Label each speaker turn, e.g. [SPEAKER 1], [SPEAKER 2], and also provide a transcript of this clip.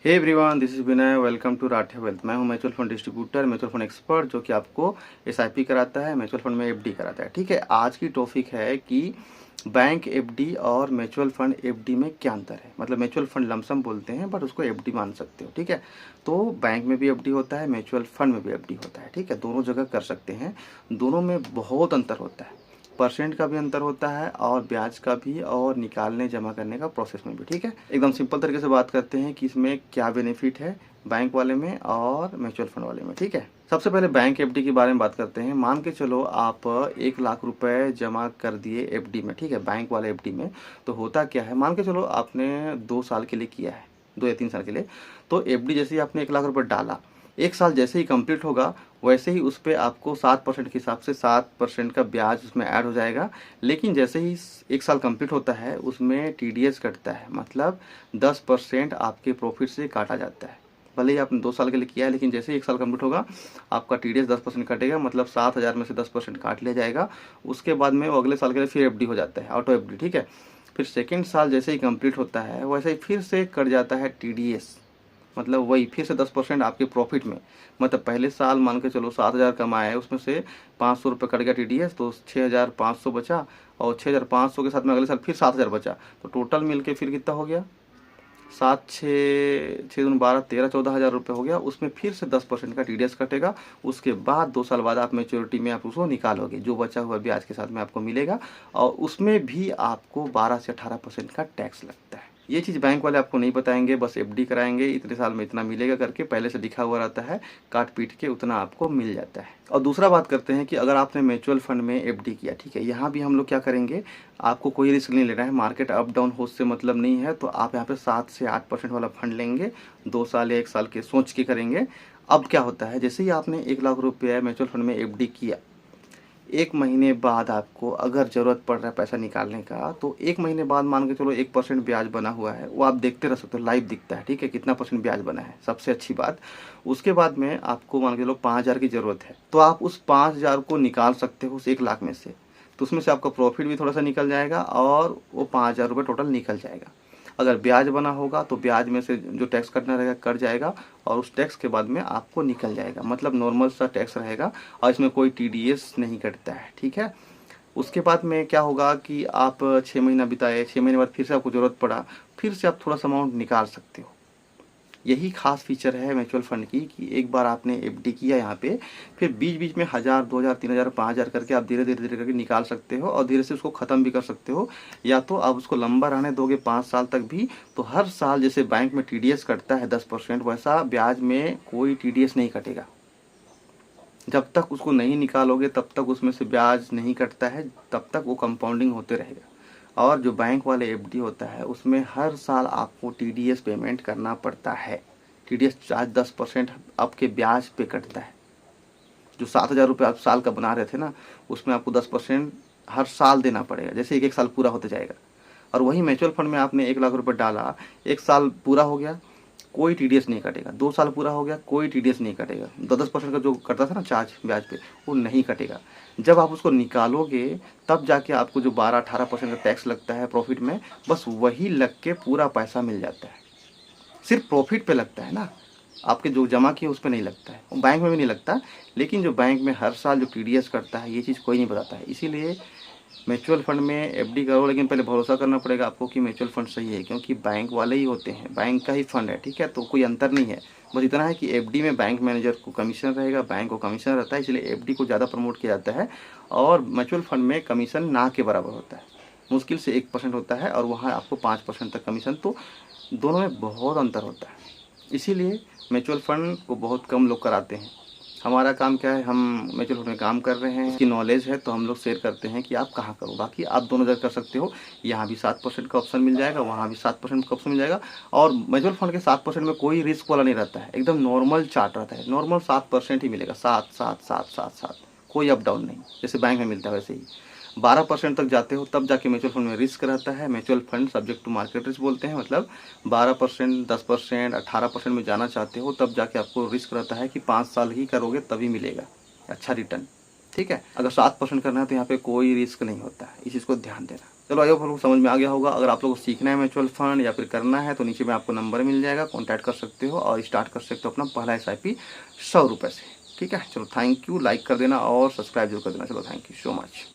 [SPEAKER 1] Hey everyone, this is Vinay. Welcome to Rathe wealth. मैं हूं mutual fund distributor, mutual fund expert, जो कि आपको एसआईपी कराता है, म्यूचुअल फंड में एफडी कराता है। ठीक है, आज की टॉपिक है कि बैंक एफडी और म्यूचुअल फंड एफडी में क्या अंतर है। मतलब म्यूचुअल फंड लमसम बोलते हैं बट उसको एफडी मान सकते हो। ठीक है, तो बैंक में भी एफडी होता है, म्यूचुअल फंड में भी एफडी होता है। ठीक है, दोनों जगह कर सकते हैं। दोनों में बहुत अंतर होता है, परसेंट का भी अंतर होता है और ब्याज का भी, और निकालने जमा करने का प्रोसेस में भी। ठीक है, एकदम सिंपल तरीके से बात करते हैं कि इसमें क्या बेनिफिट है बैंक वाले में और म्यूचुअल फंड वाले में। ठीक है, सबसे पहले बैंक एफडी के बारे में बात करते हैं। मान के चलो आप 1 लाख रुपए जमा कर दिए एफडी में। ठीक है, बैंक वाले एफडी में तो होता क्या है, मान के चलो आपने 2 साल के लिए किया है, 2 या 3 साल के लिए। तो एफडी जैसे ही आपने 1 लाख रुपए डाला, 1 साल जैसे ही कंप्लीट होगा वैसे ही उस पर आपको 7% के हिसाब से 7% का ब्याज उसमें ऐड हो जाएगा। लेकिन जैसे ही 1 साल कंप्लीट होता है उसमें टीडीएस कटता है, मतलब 10% आपके प्रॉफिट से काटा जाता है। भले ही आपने 2 साल के लिए किया है, लेकिन जैसे ही 1 साल कंप्लीट होगा आपका टीडीएस 10% कटेगा, मतलब 7,000 में से 10% काट लिया जाएगा। उसके बाद में वो अगले साल के लिए फिर एफडी हो जाता है, ऑटो एफडी। ठीक है, फिर सेकेंड साल जैसे ही कंप्लीट होता है वैसे ही फिर से कट जाता है टीडीएस, मतलब वही फिर से 10% आपके प्रॉफिट में। मतलब पहले साल मान के चलो 7,000 कमाए, उसमें से 500 रुपये कट गया टीडीएस, तो 6,500 बचा, और 6,500 के साथ में अगले साल फिर 7,000 बचा। तो टोटल मिल के फिर कितना हो गया, 7 6 6 दूनी 12 13 14,000 रुपये हो गया। उसमें फिर से 10% का टीडीएस कटेगा। उसके बाद 2 साल बाद आप मेच्योरिटी में आप उसको निकालोगे, जो बचा हुआ ब्याज के साथ में आपको मिलेगा, और उसमें भी आपको 12 से 18% का टैक्स लगता है। ये चीज़ बैंक वाले आपको नहीं बताएंगे, बस एफडी कराएंगे, इतने साल में इतना मिलेगा करके पहले से लिखा हुआ रहता है, काट पीट के उतना आपको मिल जाता है। और दूसरा बात करते हैं कि अगर आपने म्यूचुअल फंड में एफडी किया, ठीक है, यहाँ भी हम लोग क्या करेंगे, आपको कोई रिस्क नहीं लेना है। मार्केट अप डाउन हो से मतलब नहीं है, तो आप यहाँ पे 7 से 8% वाला फंड लेंगे, 2 साल या 1 साल के सोच के करेंगे। अब क्या होता है, जैसे ही आपने 1 लाख रुपये म्यूचुअल फंड में एफडी किया, 1 महीने बाद आपको अगर ज़रूरत पड़ रहा है पैसा निकालने का, तो 1 महीने बाद मान के चलो 1% ब्याज बना हुआ है, वो आप देखते रह सकते हो, लाइव दिखता है। ठीक है, कितना परसेंट ब्याज बना है, सबसे अच्छी बात। उसके बाद में आपको मान के चलो 5,000 की ज़रूरत है, तो आप उस 5,000 को निकाल सकते हो उस 1 लाख में से। तो उसमें से आपका प्रॉफिट भी थोड़ा सा निकल जाएगा और वो 5,000 रुपये टोटल निकल जाएगा। अगर ब्याज बना होगा तो ब्याज में से जो टैक्स कटना रहेगा कट जाएगा, और उस टैक्स के बाद में आपको निकल जाएगा, मतलब नॉर्मल सा टैक्स रहेगा, और इसमें कोई टीडीएस नहीं कटता है। ठीक है, उसके बाद में क्या होगा कि आप 6 महीना बिताए, 6 महीने बाद फिर से आपको ज़रूरत पड़ा, फिर से आप थोड़ा सा अमाउंट निकाल सकते हो। यही खास फीचर है म्यूचुअल फंड की कि एक बार आपने एफडी किया यहाँ पे, फिर बीच बीच में 1,000 2,000 3,000 5,000 करके आप धीरे धीरे धीरे करके निकाल सकते हो, और धीरे से उसको ख़त्म भी कर सकते हो। या तो आप उसको लंबा रहने दोगे 5 साल तक भी, तो हर साल जैसे बैंक में टीडीएस कटता है 10%, वैसा ब्याज में कोई टीडीएस नहीं कटेगा। जब तक उसको नहीं निकालोगे तब तक उसमें से ब्याज नहीं कटता है, तब तक वो कंपाउंडिंग होते रहेगा। और जो बैंक वाले एफडी होता है उसमें हर साल आपको टीडीएस पेमेंट करना पड़ता है। टीडीएस चार्ज 10% आपके ब्याज पे कटता है। जो 7,000 रुपये आप साल का बना रहे थे ना, उसमें आपको 10% हर साल देना पड़ेगा, जैसे एक एक साल पूरा होते जाएगा। और वही म्यूचुअल फंड में आपने 1 लाख रुपये डाला, 1 साल पूरा हो गया, कोई टीडीएस नहीं कटेगा। 2 साल पूरा हो गया, कोई टीडीएस नहीं कटेगा। 10% का जो कटता था ना चार्ज ब्याज पे, वो नहीं कटेगा। जब आप उसको निकालोगे तब जाके आपको जो 12-18% का टैक्स लगता है प्रॉफिट में, बस वही लग के पूरा पैसा मिल जाता है। सिर्फ प्रॉफिट पे लगता है ना, आपके जो जमा किए उस पर नहीं लगता है, बैंक में भी नहीं लगता। लेकिन जो बैंक में हर साल जो टीडीएस कटता है, ये चीज़ कोई नहीं बताता है। इसीलिए म्यूचुअल फंड में एफडी करो, लेकिन पहले भरोसा करना पड़ेगा आपको कि म्यूचुअल फंड सही है, क्योंकि बैंक वाले ही होते हैं, बैंक का ही फंड है। ठीक है, तो कोई अंतर नहीं है। बस इतना है कि एफडी में बैंक मैनेजर को कमीशन रहेगा, बैंक को कमीशन रहता है, इसलिए एफडी को ज़्यादा प्रमोट किया जाता है। और म्यूचुअल फंड में कमीशन ना के बराबर होता है, मुश्किल से 1% होता है, और वहाँ आपको 5% तक कमीशन। तो दोनों में बहुत अंतर होता है, इसीलिए म्यूचुअल फंड को बहुत कम लोग कराते हैं। हमारा काम क्या है, हम म्यूचुअल फंड में काम कर रहे हैं, इसकी नॉलेज है, तो हम लोग शेयर करते हैं कि आप कहाँ करो। बाकी आप दोनों जगह कर सकते हो, यहाँ भी 7% का ऑप्शन मिल जाएगा, वहाँ भी 7% का ऑप्शन मिल जाएगा। और म्यूचुअल फंड के 7% में कोई रिस्क वाला नहीं रहता है, एकदम नॉर्मल चार्ट रहता है, नॉर्मल 7% ही मिलेगा, 7 7 7 7 7, कोई अप डाउन नहीं, जैसे बैंक में मिलता है वैसे ही। 12% तक जाते हो तब जाके म्यूचुअल फंड में रिस्क रहता है। Mutual fund subject to market risk बोलते हैं, मतलब 12%, 10%, 18% में जाना चाहते हो तब जाके आपको रिस्क रहता है कि 5 साल ही करोगे तभी मिलेगा अच्छा रिटर्न। ठीक है, अगर 7% करना है तो यहाँ पे कोई रिस्क नहीं होता है, इस चीज़ को ध्यान देना। चलो आई होप आप लोग समझ में आ गया होगा। अगर आप लोगों को सीखना है म्यूचुअल फंड या फिर करना है तो नीचे में आपको नंबर मिल जाएगा, कॉन्टैक्ट कर सकते हो और स्टार्ट कर सकते हो अपना पहला SIP 100 रुपये से। ठीक है, चलो थैंक यू, लाइक कर देना और सब्सक्राइब जरूर कर देना। चलो थैंक यू सो मच।